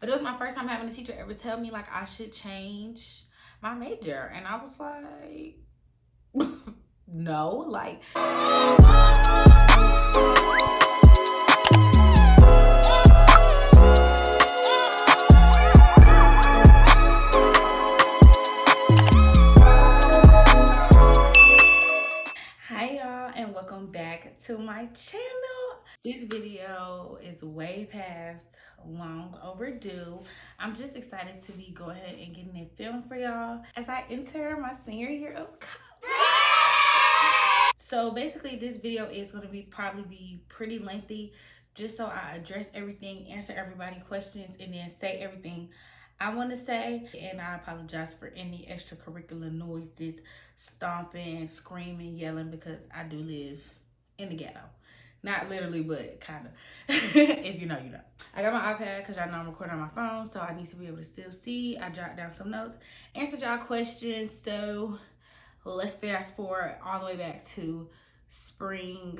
But it was my first time having a teacher ever tell me like I should change my major. And I was like, no, like. Hi y'all, and welcome back to my channel. This video is way past long overdue. I'm just excited to be going ahead and getting it filmed for y'all as I enter my senior year of college. So basically this video is going to probably be pretty lengthy, just so I address everything, answer everybody's questions, and then say everything I want to say. And I apologize for any extracurricular noises, stomping, screaming, yelling, because I do live in the ghetto. Not literally, but kind of. If you know, you know. I got my iPad because y'all know I'm recording on my phone, so I need to be able to still see. I jotted down some notes, answered y'all questions. So let's fast forward all the way back to spring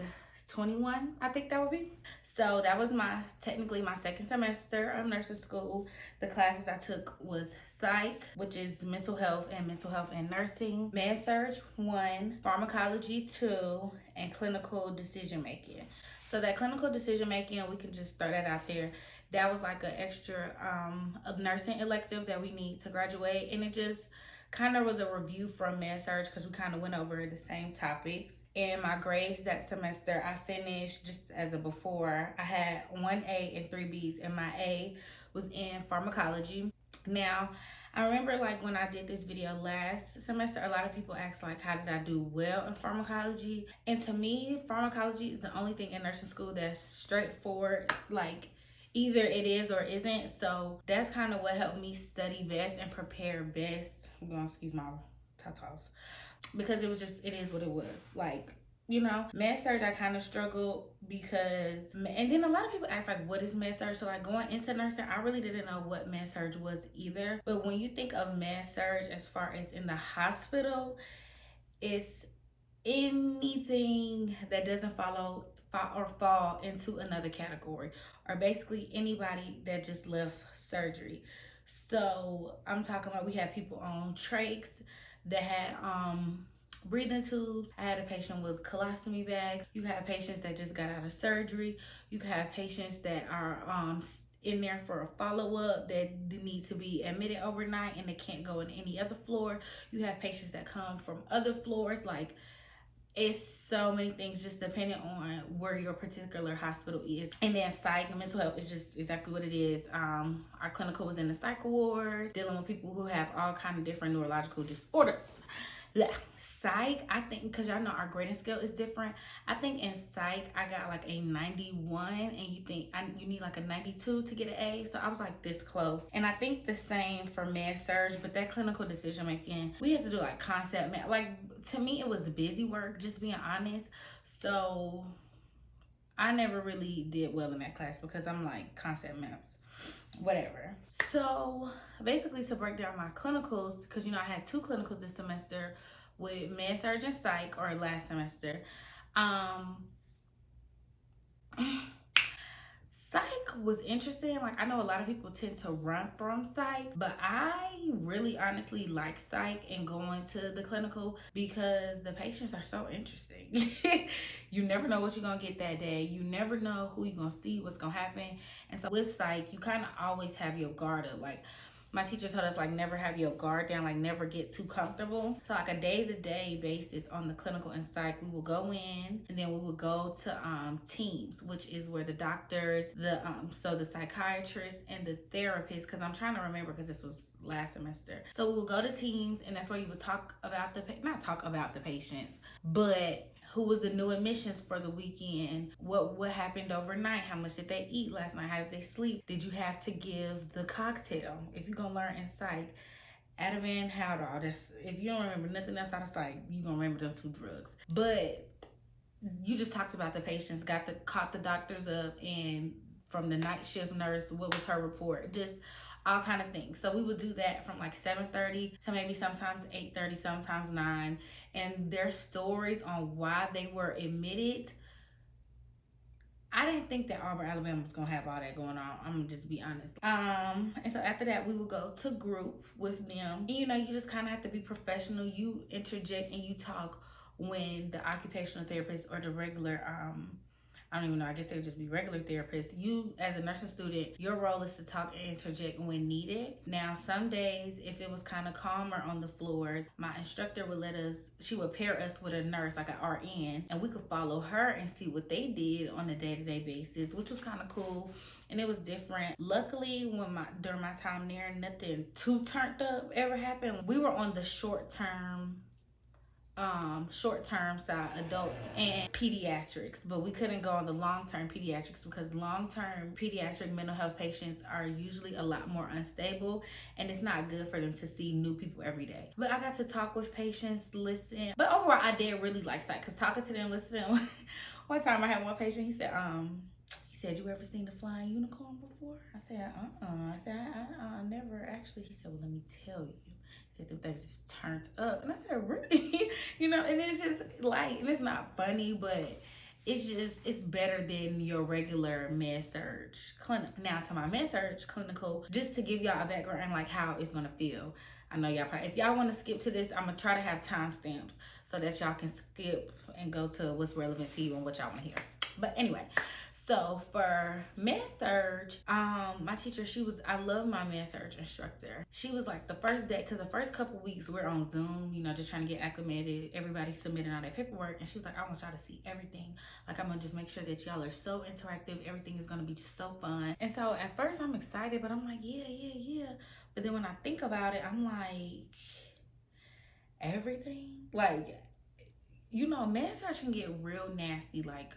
21, I think that would be. So that was technically my second semester of nursing school. The classes I took was Psych, which is mental health and nursing, Med Surg 1, Pharmacology 2, and Clinical Decision Making. So that clinical decision making, we can just throw that out there. That was like an extra nursing elective that we need to graduate, and it just kind of was a review from Med Surg because we kind of went over the same topics. And my grades that semester, I finished, just as a before, I had 1 A and 3 B's, and my A was in pharmacology. Now, I remember like when I did this video last semester, a lot of people asked like, how did I do well in pharmacology? And to me, pharmacology is the only thing in nursing school that's straightforward, like either it is or isn't. So that's kind of what helped me study best and prepare best. I'm gonna excuse my tatas, because it is what it was. Like, you know, Med Surg, I kind of struggled because, and then a lot of people ask like, what is Med Surg? So like going into nursing, I really didn't know what Med Surg was either. But when you think of Med Surg as far as in the hospital, it's anything that doesn't fall into another category, or basically anybody that just left surgery. So I'm talking about, we had people on trachs that had breathing tubes. I had a patient with colostomy bags. You have patients that just got out of surgery. You have patients that are in there for a follow-up that need to be admitted overnight and they can't go in any other floor. You have patients that come from other floors. Like, it's so many things just depending on where your particular hospital is. And then psych and mental health is just exactly what it is. Our clinical was in the psych ward, dealing with people who have all kind of different neurological disorders. Yeah, psych, I think, because y'all know our grading scale is different. I think in psych I got like a 91, and you think you need like a 92 to get an A. So I was like this close. And I think the same for Med Surg, but that clinical decision making, we had to do like concept map. Like, to me it was busy work, just being honest. So I never really did well in that class because I'm like, concept maps, whatever. So basically, to break down my clinicals, because you know I had 2 clinicals this semester with Med Surg and Psych, or last semester. Psych was interesting. Like, I know a lot of people tend to run from psych, but I really honestly like psych and going to the clinical because the patients are so interesting. You never know what you're gonna get that day. You never know who you're gonna see, what's gonna happen. And so with psych, you kind of always have your guard up. Like, my teacher told us, like, never have your guard down, like never get too comfortable. So like a day-to-day basis on the clinical and psych, we will go in and then we will go to teams, which is where the doctors, the psychiatrists and the therapists, because I'm trying to remember because this was last semester. So we will go to teams, and that's where you would talk about not talk about the patients, but who was the new admissions for the weekend, what happened overnight, how much did they eat last night, how did they sleep, did you have to give the cocktail. If you're gonna learn in psych, Ativan, Haldol, that's, if you don't remember nothing else out of psych, you're gonna remember them 2 drugs. But you just talked about the patients, caught the doctors up, and from the night shift nurse, what was her report, just all kind of things. So we would do that from like 7:30 to maybe sometimes 8:30, sometimes 9. And their stories on why they were admitted I didn't think that Auburn, Alabama was gonna have all that going on. I'm gonna just be honest. And so after that, we would go to group with them. And, you know, you just kind of have to be professional. You interject and you talk when the occupational therapist or the regular I don't even know, I guess they would just be regular therapists. You, as a nursing student, your role is to talk and interject when needed. Now, some days, if it was kind of calmer on the floors, my instructor would she would pair us with a nurse, like an RN, and we could follow her and see what they did on a day-to-day basis, which was kind of cool. And it was different. Luckily, during my time there, nothing too turned up ever happened. We were on the short-term side, adults and pediatrics, but we couldn't go on the long-term pediatrics because long-term pediatric mental health patients are usually a lot more unstable, and it's not good for them to see new people every day. But I got to talk with patients, listen. But overall, I did really like Psych, because talking to them, listening to them. One time I had one patient, he said, you ever seen the flying unicorn before? I said, I said, I never actually. He said, well, let me tell you. The things just turned up. And I said, really? You know, and it's just light, and it's not funny, but it's better than your regular med-surg clinic. Now to my med-surg clinical, just to give y'all a background like how it's gonna feel. I know y'all probably, if y'all want to skip to this, I'm gonna try to have timestamps so that y'all can skip and go to what's relevant to you and what y'all want to hear. But anyway, so for med-surg, my teacher, I love my med-surg instructor. She was like the first day, because the first couple weeks we're on Zoom, you know, just trying to get acclimated. Everybody submitting all their paperwork. And she was like, I want y'all to see everything. Like, I'm going to just make sure that y'all are so interactive. Everything is going to be just so fun. And so at first I'm excited, but I'm like, yeah. But then when I think about it, I'm like, everything? Like, you know, med-surg can get real nasty, like,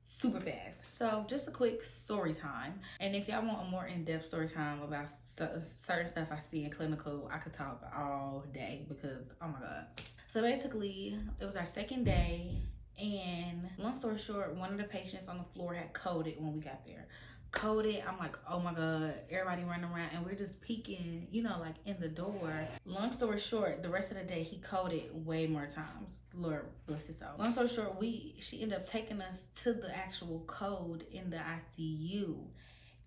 super fast. So just a quick story time. And if y'all want a more in-depth story time about certain stuff I see in clinical, I could talk all day because, oh my God. So basically, it was our second day, and long story short, one of the patients on the floor had coded when we got there. Coded, I'm like, oh my God, everybody running around, and we're just peeking, you know, like in the door. Long story short, the rest of the day he coded way more times. Lord bless his soul. Long story short, she ended up taking us to the actual code in the ICU,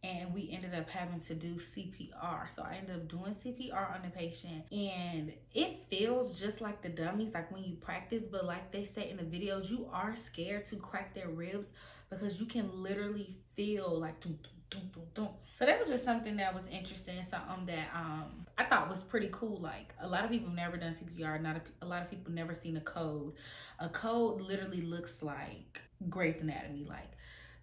and we ended up having to do CPR. So I ended up doing CPR on the patient, and it feels just like the dummies, like when you practice, but like they say in the videos, you are scared to crack their ribs because you can literally feel like dum, dum, dum, dum. So that was just something that was interesting, something that I thought was pretty cool. Like, a lot of people have never done CPR, a lot of people never seen a code. A code literally looks like Grey's Anatomy, like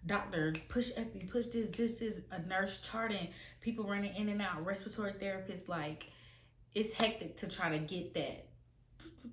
doctor, push epi, push this is a nurse charting, people running in and out, respiratory therapists, like it's hectic to try to get that,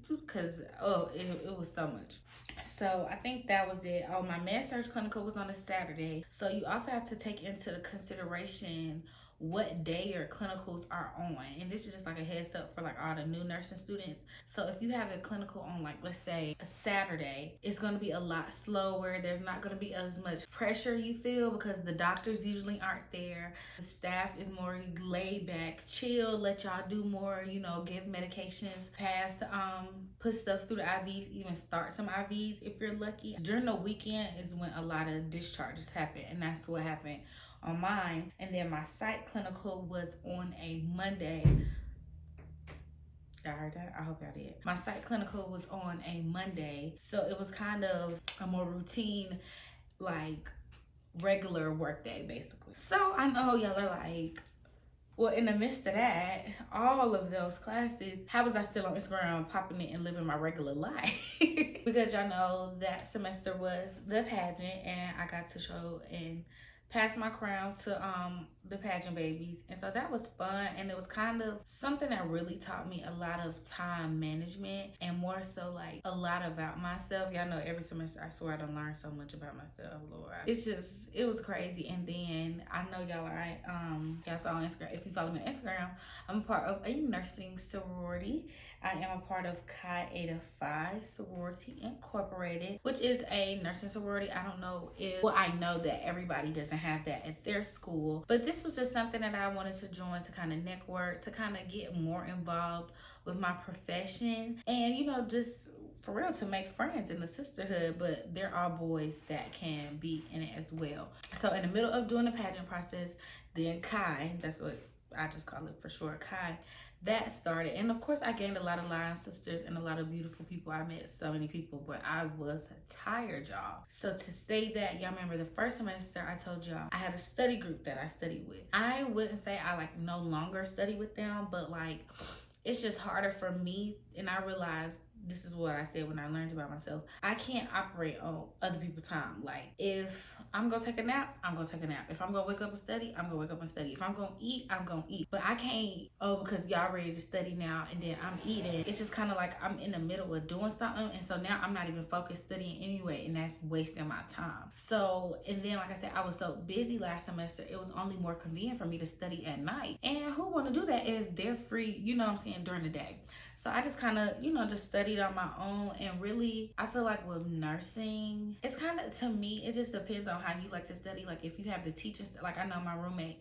because it was so much. So I think that was it. Oh, my med-surg clinical was on a Saturday. So you also have to take into consideration what day your clinicals are on, and this is just like a heads up for like all the new nursing students. So if you have a clinical on, like, let's say a Saturday, it's going to be a lot slower. There's not going to be as much pressure, you feel, because the doctors usually aren't there. The staff is more laid back, chill, let y'all do more, you know, give medications, pass put stuff through the IVs, even start some IVs if you're lucky. During the weekend is when a lot of discharges happen, and that's what happened on mine. And then my Psych Clinical was on a Monday. Y'all heard that? I hope y'all did. My Psych Clinical was on a Monday, so it was kind of a more routine, like regular work day, basically. So I know y'all are like, well, in the midst of that, all of those classes, how was I still on Instagram popping it and living my regular life? Because y'all know that semester was the pageant, and I got to show and pass my crown to the pageant babies. And so that was fun, and it was kind of something that really taught me a lot of time management, and more so like a lot about myself. Y'all know every semester I swear I done learned so much about myself, Lord. It was crazy. And then I know y'all are y'all saw on Instagram, if you follow me on Instagram, I'm a part of a nursing sorority. I am a part of Chi Eta Phi Sorority Incorporated, which is a nursing sorority. I don't know I know that everybody doesn't have that at their school, but this was just something that I wanted to join to kind of network, to kind of get more involved with my profession, and, you know, just for real to make friends in the sisterhood, but there are boys that can be in it as well. So in the middle of doing the pageant process, then Kai, that's what I just call it for short, Kai, that started. And of course I gained a lot of Lion sisters and a lot of beautiful people. I met so many people, but I was tired, y'all. So to say that, y'all remember the first semester I told y'all I had a study group that I studied with. I wouldn't say I like no longer study with them, but like it's just harder for me. And I realized this is what I said when I learned about myself. I can't operate on other people's time. Like if I'm gonna take a nap, I'm gonna take a nap. If I'm gonna wake up and study, I'm gonna wake up and study. If I'm gonna eat, I'm gonna eat. But I can't, oh, because y'all ready to study now and then I'm eating. It's just kind of like I'm in the middle of doing something. And so now I'm not even focused studying anyway. And that's wasting my time. So, and then like I said, I was so busy last semester, it was only more convenient for me to study at night. And who wanna do that if they're free, you know what I'm saying, during the day? So I just kind of, just studied on my own. And really, I feel like with nursing, it's kind of, to me, it just depends on how you like to study. Like if you have the teachers, like I know my roommate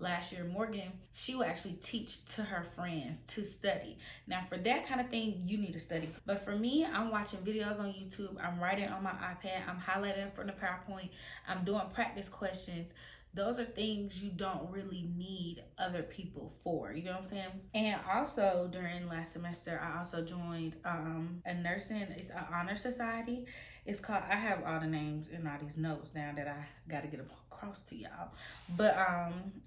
last year, Morgan, she would actually teach to her friends to study. Now for that kind of thing, you need to study. But for me, I'm watching videos on YouTube. I'm writing on my iPad. I'm highlighting from the PowerPoint. I'm doing practice questions. Those are things you don't really need other people for, you know what I'm saying? And also during last semester, I also joined a nursing, it's an honor society. It's called, I have all the names in all these notes now that I gotta get across to y'all. But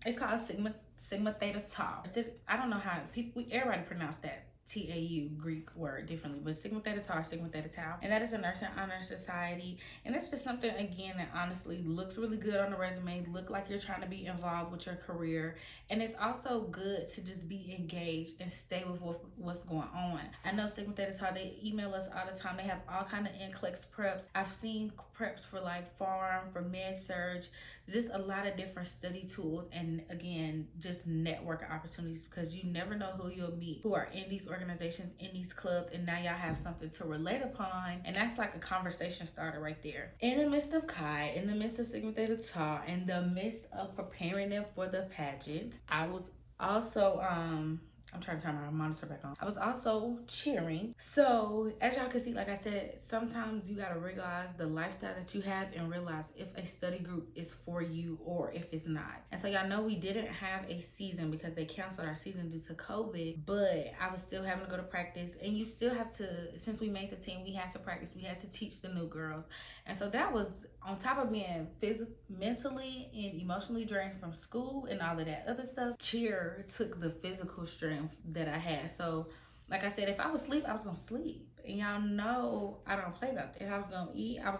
it's called Sigma Theta Tau. I don't know how everybody pronounce that T-A-U Greek word differently, but Sigma Theta Tau, Sigma Theta Tau, and that is a nursing honor society. And it's just something, again, that honestly looks really good on the resume, look like you're trying to be involved with your career. And it's also good to just be engaged and stay with what's going on. I know Sigma Theta Tau, they email us all the time. They have all kind of NCLEX preps. I've seen preps for like pharm, for med surge, just a lot of different study tools, and again, just networking opportunities, because you never know who you'll meet who are in these organizations, in these clubs, and now y'all have something to relate upon, and that's like a conversation starter right there. In the midst of Kai, in the midst of Sigma Theta Tau, in the midst of preparing them for the pageant, I was also I'm trying to turn my monitor back on. I was also cheering. So as y'all can see, like I said, sometimes you gotta realize the lifestyle that you have and realize if a study group is for you or if it's not. And so y'all know we didn't have a season because they canceled our season due to COVID, but I was still having to go to practice, and you still have to, since we made the team, we had to practice, we had to teach the new girls. And so that was on top of being mentally and emotionally drained from school and all of that other stuff. Cheer took the physical strength that I had. So like I said, if I was asleep, I was gonna sleep. And y'all know I don't play about that. If I was gonna eat, I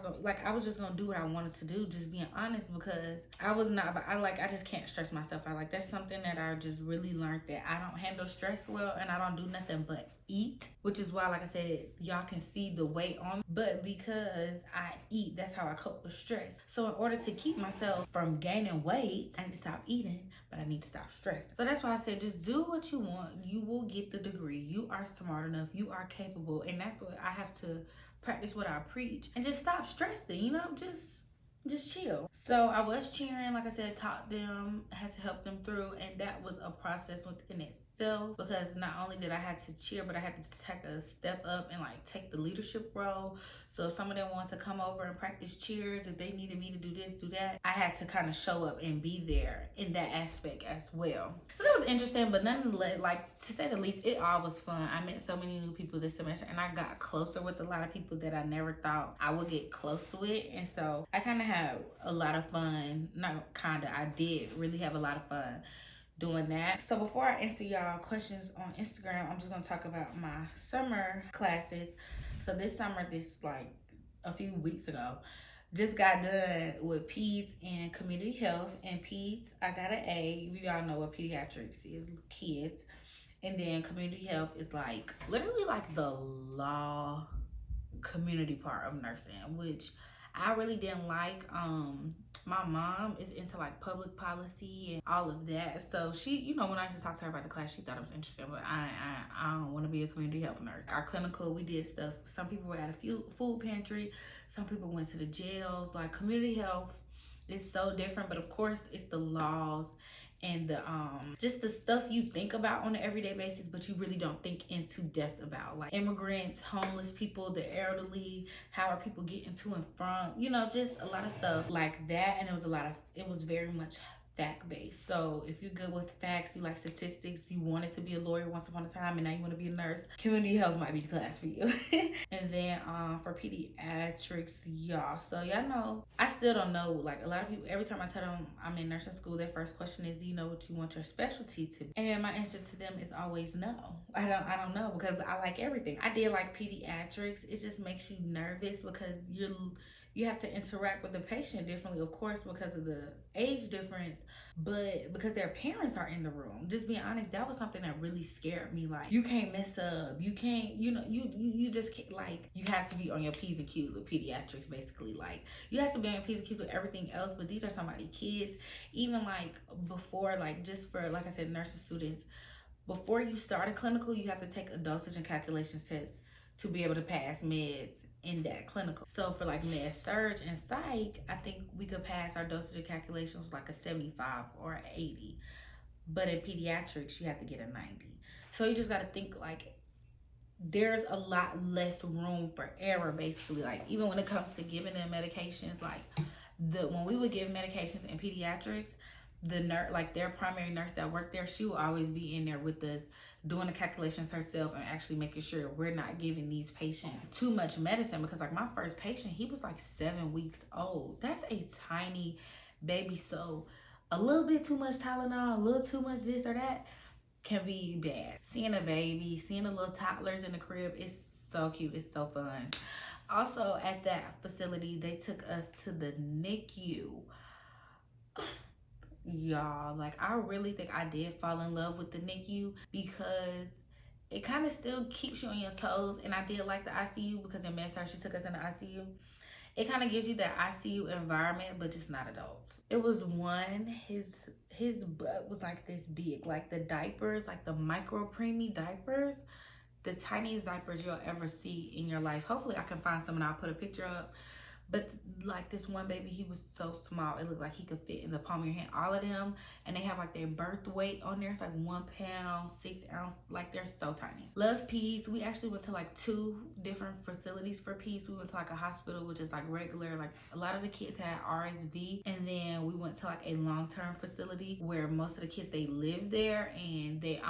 was just gonna do what I wanted to do, just being honest, because I was not, but I just can't stress myself out. Like that's something that I just really learned, that I don't handle stress well, and I don't do nothing but eat, which is why, like I said, y'all can see the weight on me. But because I eat, that's how I cope with stress. So in order to keep myself from gaining weight, I need to stop eating, but I need to stop stressing. So that's why I said, just do what you want. You will get the degree. You are smart enough. You are capable. And that's what I have to practice, what I preach, and just stop stressing, just chill. So I was cheering, like I said, taught them, had to help them through, and that was a process within itself, because not only did I have to cheer, but I had to take a step up and like take the leadership role. So if some of them wanted to come over and practice cheers, if they needed me to do this, do that, I had to kind of show up and be there in that aspect as well. So that was interesting, but nonetheless, like, to say the least, it all was fun. I met so many new people this semester, and I got closer with a lot of people that I never thought I would get close with. And so I kind of had a lot of fun. I did really have a lot of fun doing that. So before I answer y'all questions on Instagram, I'm just gonna talk about my summer classes. So this summer, like a few weeks ago, just got done with peds and community health. And peds, I got an A. We all know what pediatrics is, kids. And then community health is like literally like the law community part of nursing, which I really didn't like. My mom is into like public policy and all of that. So she, when I just talked to her about the class, she thought it was interesting, but I don't want to be a community health nurse. Our clinical, we did stuff. Some people were at a food pantry. Some people went to the jails. Like community health is so different, but of course it's the laws and the just the stuff you think about on an everyday basis, but you really don't think into depth about, like immigrants, homeless people, the elderly, how are people getting to and from, you know, just a lot of stuff like that. And it was very much fact based. So if you're good with facts, you like statistics, you wanted to be a lawyer once upon a time and now you want to be a nurse, community health might be the class for you. And then for pediatrics, y'all, so y'all know, I still don't know, like a lot of people, every time I tell them I'm in nursing school, their first question is, do you know what you want your specialty to be? And my answer to them is always no. I don't know, because I like everything. I did like pediatrics. It just makes you nervous because you have to interact with the patient differently, of course, because of the age difference, but because their parents are in the room. Just being honest, that was something that really scared me. Like, you can't mess up, you can't, you know, you just can't, like, you have to be on your P's and Q's with pediatrics, basically. Like, you have to be on your P's and Q's with everything else, but these are somebody's kids. Even like before, like, just for, like I said, nursing students, before you start a clinical, you have to take a dosage and calculations test to be able to pass meds in that clinical. So for like med surg and psych, I think we could pass our dosage and calculations with like a 75 or 80. But in pediatrics, you have to get a 90. So you just got to think, like, there's a lot less room for error, basically. Like, even when it comes to giving them medications, like when we would give medications in pediatrics, the nurse, like their primary nurse that worked there, she will always be in there with us doing the calculations herself and actually making sure we're not giving these patients too much medicine. Because like my first patient, he was like 7 weeks old. That's a tiny baby. So a little bit too much Tylenol, a little too much this or that can be bad. Seeing a baby, seeing the little toddlers in the crib, it's so cute, it's so fun. Also at that facility, they took us to the NICU. Y'all, like, I really think I did fall in love with the NICU because it kind of still keeps you on your toes. And I did like the ICU because in med surg she took us in the ICU. It kind of gives you that ICU environment, but just not adults. It was one, his butt was like this big, like the diapers, like the micro preemie diapers, the tiniest diapers you'll ever see in your life. Hopefully I can find some and I'll put a picture up. But like this one baby, he was so small, it looked like he could fit in the palm of your hand. All of them, and they have like their birth weight on there. It's like 1 pound 6 ounce, like they're so tiny. Love peds. We actually went to like 2 different facilities for peds. We went to like a hospital, which is like regular, like a lot of the kids had RSV, and then we went to like a long-term facility where most of the kids, they lived there, and they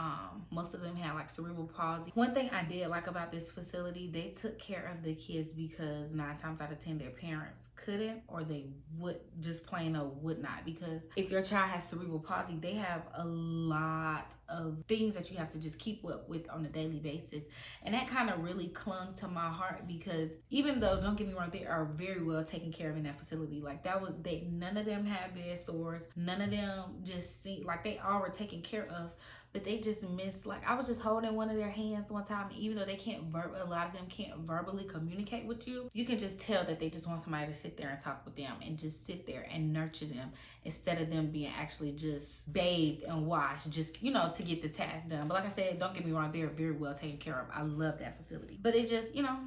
most of them had like cerebral palsy. One thing I did like about this facility, they took care of the kids because 9 times out of 10 their parents couldn't, or they would just plain old would not. Because if your child has cerebral palsy, they have a lot of things that you have to just keep up with on a daily basis, and that kind of really clung to my heart. Because even though, don't get me wrong, they are very well taken care of in that facility, like that was, they, none of them had bed sores, none of them just seemed like they all were taken care of. But they just missed, like, I was just holding one of their hands one time, and even though they can't a lot of them can't verbally communicate with you, you can just tell that they just want somebody to sit there and talk with them and just sit there and nurture them, instead of them being actually just bathed and washed, just, you know, to get the task done. But like I said, don't get me wrong, they're very well taken care of. I love that facility. But it just, you know,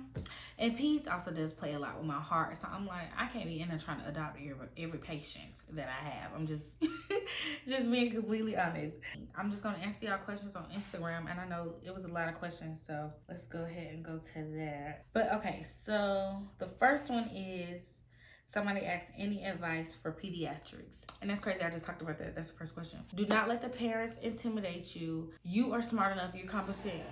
and peds also does play a lot with my heart. So I'm like, I can't be in there trying to adopt every patient that I have. I'm just just being completely honest. I'm just gonna answer y'all questions on Instagram, and I know it was a lot of questions, so let's go ahead and go to that. But okay, so the first one is, somebody asked, any advice for pediatrics? And that's crazy, I just talked about that. That's the first question. Do not let the parents intimidate you. You are smart enough, you're competent,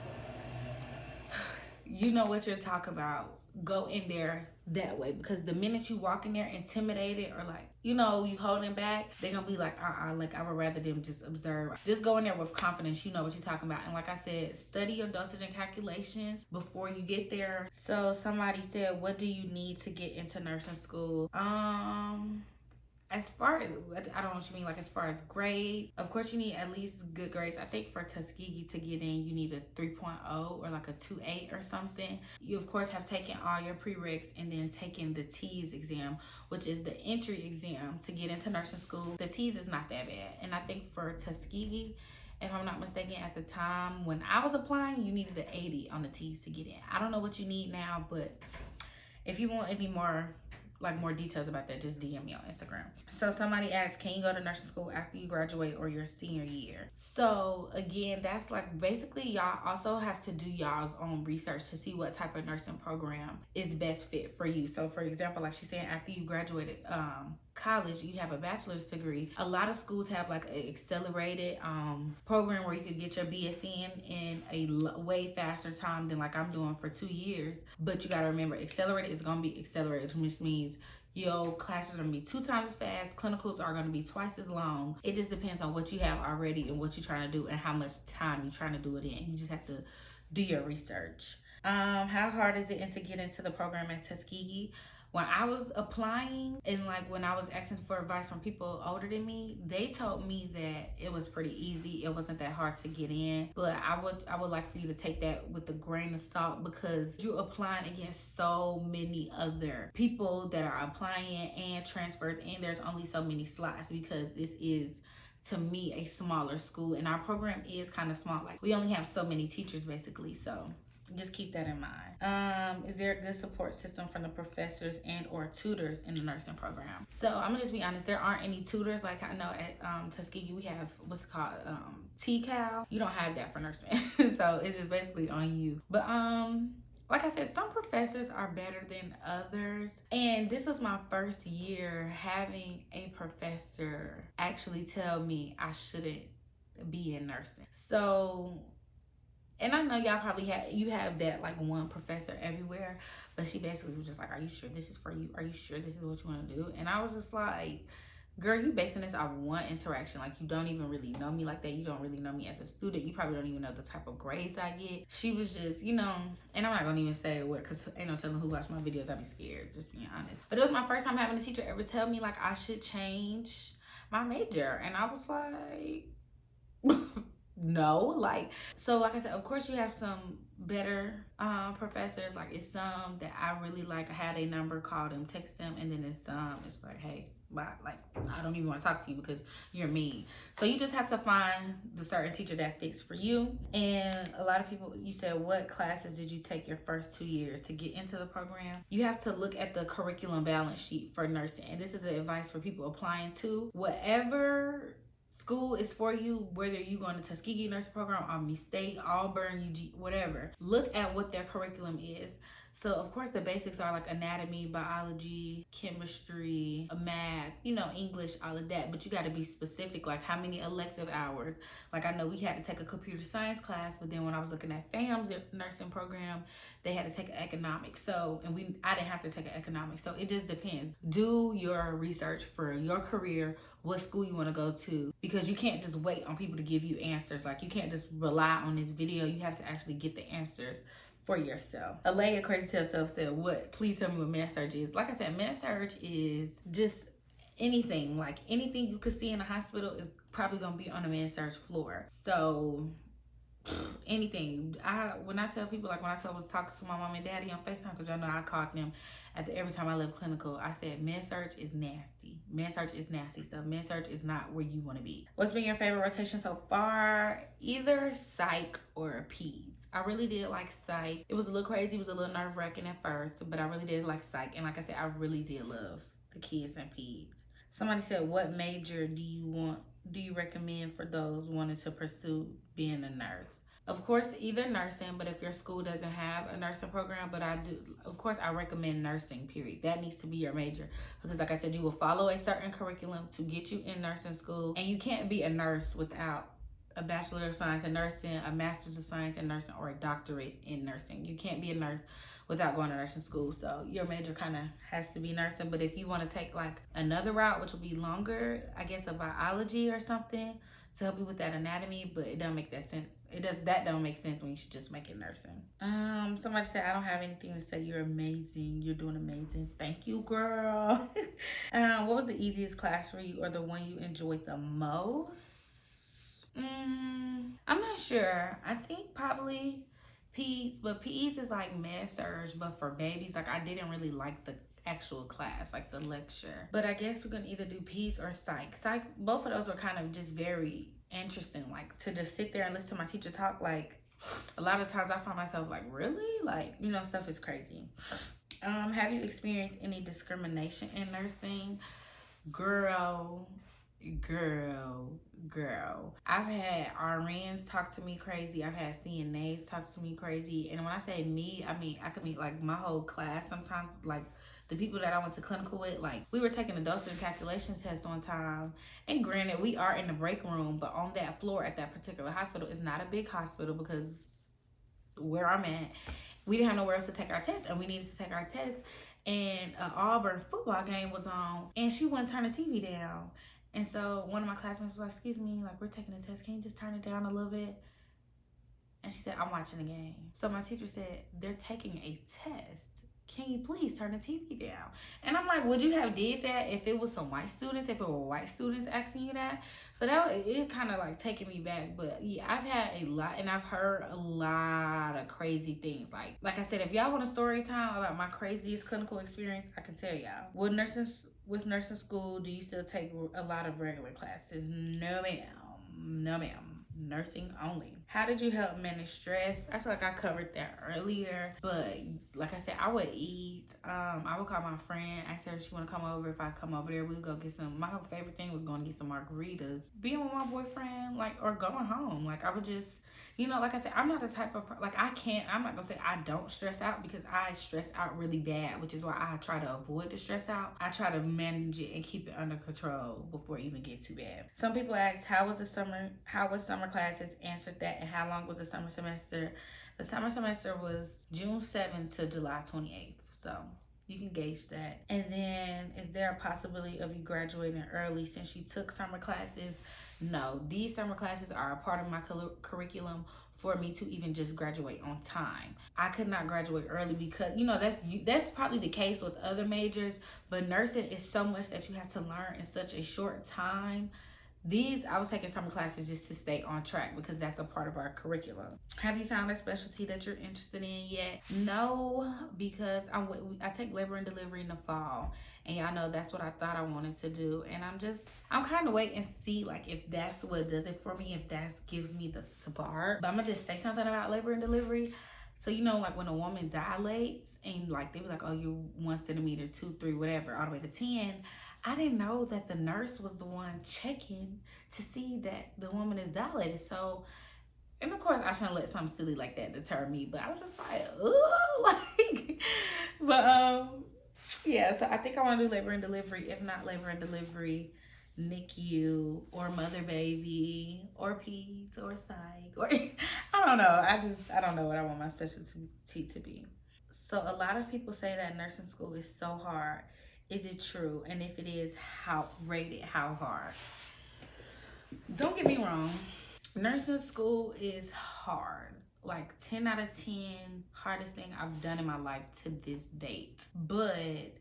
you know what you're talking about. Go in there that way, because the minute you walk in there intimidated, or like, you know, you holding back, they're gonna be like, like, I would rather them just observe. Just go in there with confidence, you know what you're talking about. And like I said, study your dosage and calculations before you get there. So somebody said, what do you need to get into nursing school? As far as, I don't know what you mean, like as far as grades, of course you need at least good grades. I think for Tuskegee to get in, you need a 3.0 or like a 2.8 or something. You of course have taken all your prereqs and then taken the TEAS exam, which is the entry exam to get into nursing school. The TEAS is not that bad. And I think for Tuskegee, if I'm not mistaken, at the time when I was applying, you needed an 80 on the TEAS to get in. I don't know what you need now, but if you want any more like more details about that, just DM me on Instagram. So somebody asked, can you go to nursing school after you graduate or your senior year? So again, that's like basically y'all also have to do y'all's own research to see what type of nursing program is best fit for you. So for example, like she's saying, after you graduated college, you have a bachelor's degree. A lot of schools have like an accelerated program where you could get your BSN in a way faster time than like I'm doing for 2 years. But you gotta remember, accelerated is gonna be accelerated, which means your classes are gonna be 2 times as fast. Clinicals are gonna be twice as long. It just depends on what you have already and what you're trying to do and how much time you're trying to do it in. You just have to do your research. How hard is it to get into the program at Tuskegee? When I was applying and like when I was asking for advice from people older than me, they told me that it was pretty easy. It wasn't that hard to get in. But I would like for you to take that with a grain of salt, because you're applying against so many other people that are applying and transfers, and there's only so many slots because this is, to me, a smaller school, and our program is kind of small. Like we only have so many teachers basically, so just keep that in mind. Is there a good support system from the professors and or tutors in the nursing program? So I'm gonna just be honest, there aren't any tutors. Like I know at Tuskegee we have what's called TCAL. You don't have that for nursing. So it's just basically on you. But like I said, some professors are better than others. And this was my first year having a professor actually tell me I shouldn't be in nursing. So, and I know y'all probably have that like one professor everywhere, but she basically was just like, are you sure this is for you? Are you sure this is what you want to do? And I was just like, girl, you basing this off one interaction. Like, you don't even really know me like that. You don't really know me as a student. You probably don't even know the type of grades I get. She was just, and I'm not gonna even say what, because ain't no telling who watch my videos. I'd be scared, just being honest. But it was my first time having a teacher ever tell me like I should change my major. And I was like, no. Like, so like I said, of course you have some better professors. Like, it's some that I really like. I had a number, called them, text them, and then it's like, hey, bye. Like, I don't even want to talk to you because you're mean. So you just have to find the certain teacher that fits for you. And a lot of people, you said, what classes did you take your first 2 years to get into the program? You have to look at the curriculum balance sheet for nursing. And this is advice for people applying to whatever school is for you, whether you going to Tuskegee Nursing Program, Omni State, Auburn, UG, whatever. Look at what their curriculum is. So of course the basics are like anatomy, biology, chemistry, math, English, all of that. But you got to be specific, like how many elective hours. Like I know we had to take a computer science class, but then when I was looking at FAM's nursing program, they had to take an economics. So, and I didn't have to take an economics. So it just depends. Do your research for your career, what school you want to go to, because you can't just wait on people to give you answers. Like, you can't just rely on this video. You have to actually get the answers for yourself. Alea Crazy Tell Self said, please tell me what med surg is. Like I said, med surg is just anything. Like, anything you could see in a hospital is probably gonna be on a med surg floor. So anything. When I tell people, like when I was talking to my mom and daddy on FaceTime, because y'all know I called them every time I left clinical, I said med surg is nasty. Med surg is nasty stuff. Med surg is not where you want to be. What's been your favorite rotation so far? Either psych or peds. I really did like psych. It was a little crazy. It was a little nerve-wracking at first, but I really did like psych. And like I said, I really did love the kids and peds. Somebody said, what major do you recommend for those wanting to pursue being a nurse? Of course, either nursing, but if your school doesn't have a nursing program, but I do, of course, I recommend nursing, period. That needs to be your major, because like I said, you will follow a certain curriculum to get you in nursing school, and you can't be a nurse without a Bachelor of Science in Nursing, a Master's of Science in Nursing, or a doctorate in nursing. You can't be a nurse without going to nursing school. So your major kind of has to be nursing. But if you want to take like another route, which will be longer, I guess a biology or something to help you with that anatomy, but it don't make that sense. That don't make sense when you should just make it nursing. Somebody said, I don't have anything to say. You're amazing. You're doing amazing. Thank you, girl. What was the easiest class for you, or the one you enjoyed the most? I'm not sure. I think probably peds, but peds is like med surg, but for babies. Like, I didn't really like the actual class, like the lecture. But I guess we're gonna either do peds or psych. Psych, both of those were kind of just very interesting. Like, to just sit there and listen to my teacher talk, like a lot of times I find myself like, really? Like, stuff is crazy. Have you experienced any discrimination in nursing? Girl, girl, girl. I've had RNs talk to me crazy. I've had CNAs talk to me crazy. And when I say me, I mean I could mean like my whole class. Sometimes like the people that I went to clinical with, like we were taking a dosage calculation test one time. And granted, we are in the break room, but on that floor at that particular hospital, it's not a big hospital because where I'm at, we didn't have nowhere else to take our test, and we needed to take our test. And an Auburn football game was on, and she wouldn't turn the TV down. And so one of my classmates was like, "Excuse me, like we're taking a test. Can you just turn it down a little bit?" And she said, "I'm watching the game." So my teacher said, "They're taking a test. Can you please turn the TV down?" And I'm like, would you have did that if it was some white students, if it were white students asking you that? So that it kind of like taking me back. But yeah, I've had a lot, and I've heard a lot of crazy things. Like I said, if y'all want a story time about my craziest clinical experience, I can tell y'all. With nursing school, do you still take a lot of regular classes? No ma'am. No ma'am. Nursing only. How did you help manage stress? I feel like I covered that earlier, but like I said, I would eat. I would call my friend, ask her if she want to come over. If I come over there, we would go get some. My favorite thing was going to get some margaritas, being with my boyfriend, like, or going home. Like I would just, like I said, I'm not the type of like I'm not gonna say I don't stress out, because I stress out really bad, which is why I try to avoid the stress out. I try to manage it and keep it under control before it even get too bad. Some people ask, how was summer classes? Answered that. And how long was the summer semester? The summer semester was June 7th to July 28th. So you can gauge that. And then, is there a possibility of you graduating early since you took summer classes? No, these summer classes are a part of my curriculum for me to even just graduate on time. I could not graduate early because that's probably the case with other majors, but nursing is so much that you have to learn in such a short time. I was taking summer classes just to stay on track because that's a part of our curriculum. Have you found a specialty that you're interested in yet? No, because I take labor and delivery in the fall. And y'all know that's what I thought I wanted to do. And I'm kind of waiting and see like if that's what does it for me, if that gives me the spark. But I'm going to just say something about labor and delivery. So, like when a woman dilates and like they be like, oh, you're 1 centimeter, 2, 3, whatever, all the way to 10. I didn't know that the nurse was the one checking to see that the woman is dilated. So, and of course, I shouldn't let something silly like that deter me. But I was just like, ooh, but yeah. So I think I want to do labor and delivery. If not labor and delivery, NICU or mother baby or peds or psych or I don't know. I don't know what I want my specialty to be. So a lot of people say that nursing school is so hard. Is it true? And if it is, how hard? Don't get me wrong. Nursing school is hard. Like 10 out of 10, hardest thing I've done in my life to this date. But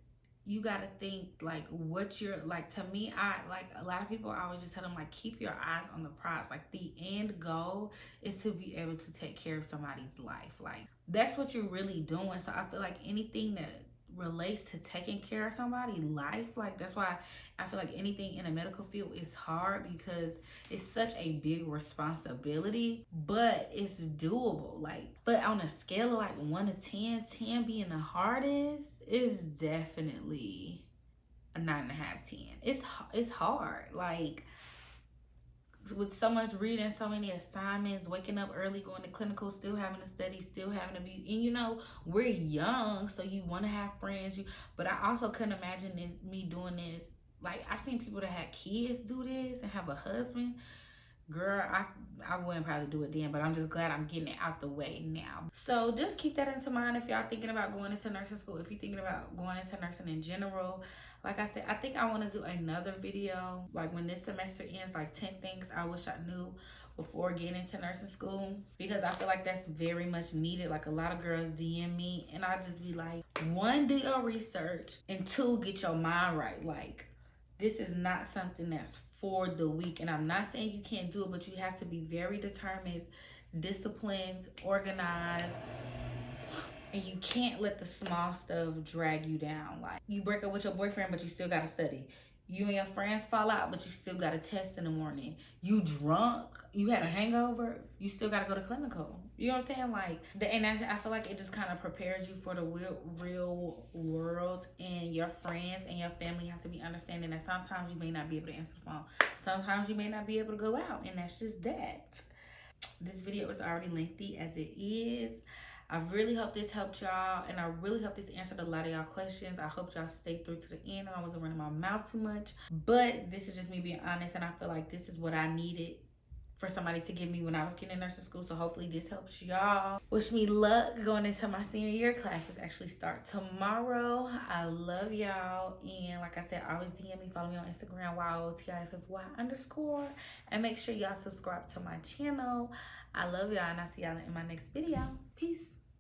you gotta think like what you're like. To me, I like a lot of people, I always just tell them like keep your eyes on the prize. Like the end goal is to be able to take care of somebody's life. Like that's what you're really doing. So I feel like anything that relates to taking care of somebody's life, like that's why I feel like anything in the medical field is hard, because it's such a big responsibility, but it's doable. Like, but on a scale of like 1 to 10, 10 being the hardest, is definitely a 9.5, 10. It's hard. Like with so much reading, so many assignments, waking up early, going to clinical, still having to study, still having to be, and we're young, so you want to have friends. But I also couldn't imagine me doing this. Like I've seen people that had kids do this and have a husband. Girl, I wouldn't probably do it then, but I'm just glad I'm getting it out the way now. So just keep that into mind if y'all thinking about going into nursing school. If you're thinking about going into nursing in general, like I said, I think I want to do another video, like when this semester ends, like 10 things I wish I knew before getting into nursing school, because I feel like that's very much needed. Like a lot of girls DM me and I just be like, 1, do your research, and 2, get your mind right. Like this is not something that's for the week. And I'm not saying you can't do it, but you have to be very determined, disciplined, organized, and you can't let the small stuff drag you down. Like you break up with your boyfriend, but you still gotta study. You and your friends fall out, but you still got a test in the morning. You drunk, you had a hangover, you still gotta go to clinical. You know what I'm saying? Like, I feel like it just kind of prepares you for the real world, and your friends and your family have to be understanding that sometimes you may not be able to answer the phone. Sometimes you may not be able to go out, and that's just that. This video is already lengthy as it is. I really hope this helped y'all, and I really hope this answered a lot of y'all questions. I hope y'all stayed through to the end and I wasn't running my mouth too much. But this is just me being honest, and I feel like this is what I needed for somebody to give me when I was getting in nursing school. So hopefully this helps y'all. Wish me luck going into my senior year. Classes actually start tomorrow. I love y'all. And like I said, always DM me, follow me on Instagram, YOLTIFFY_. And make sure y'all subscribe to my channel. I love y'all, and I'll see y'all in my next video. Peace.